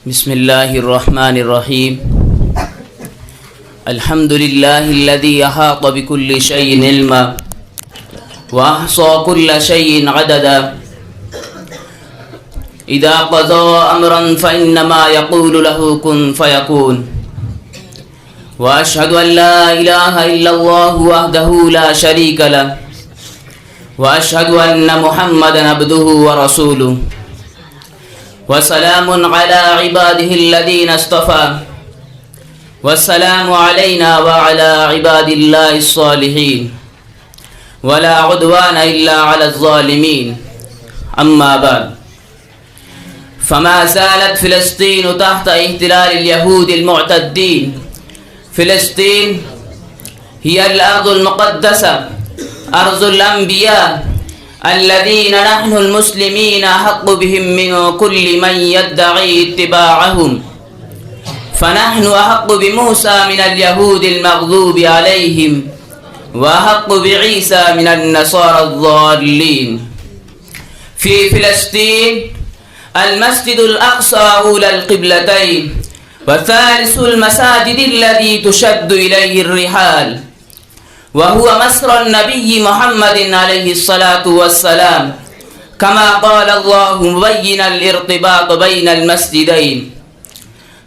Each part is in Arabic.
بسم الله الرحمن الرحيم الحمد لله الذي أحاط بكل شيء علما وأحصى كل شيء عددا إذا قضى أمرا فإنما يقول له كن فيكون وأشهد أن لا إله إلا الله وحده لا شريك له وأشهد أن محمدا عبده ورسوله وسلام على عباده الذين اصطفى والسلام علينا وعلى عباد الله الصالحين ولا عدوان إلا على الظالمين أما بعد فما زالت فلسطين تحت احتلال اليهود المعتدين. فلسطين هي الأرض المقدسة، أرض الأنبياء الذين نحن المسلمين أحق بهم من كل من يدعي اتباعهم، فنحن أحق بموسى من اليهود المغضوب عليهم وأحق بعيسى من النصارى الضالين. في فلسطين المسجد الأقصى أولى القبلتين وثالث المساجد الذي تشد إليه الرحال، وهو مسرى النبي محمد عليه الصلاة والسلام، كما قال الله مبينا الارتباط بين المسجدين.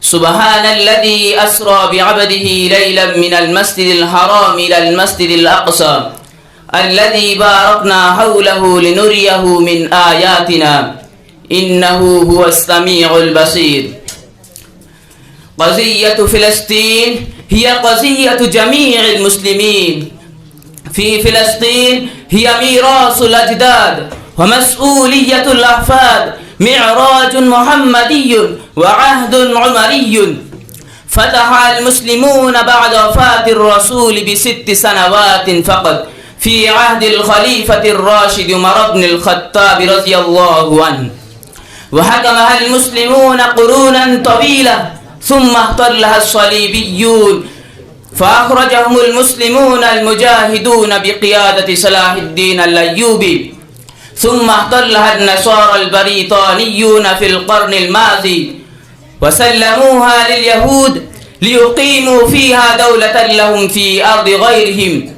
سبحان الذي أسرى بعبده ليلا من المسجد الحرام إلى المسجد الأقصى الذي باركنا حوله لنريه من آياتنا إنه هو السميع البصير. قضية فلسطين هي قضية جميع المسلمين. في فلسطين هي ميراث الأجداد ومسؤولية الأحفاد، معراج محمدي وعهد عمري. فتح المسلمون بعد وفاة الرسول ب6 سنوات فقط في عهد الخليفة الراشد عمر بن الخطاب رضي الله عنه، وحكمها المسلمون قرونا طويلة، ثم احتلها الصليبيون فأخرجهم المسلمون المجاهدون بقيادة صلاح الدين الأيوبي، ثم احتلها النصارى البريطانيون في القرن الماضي وسلموها لليهود ليقيموا فيها دولة لهم في أرض غيرهم.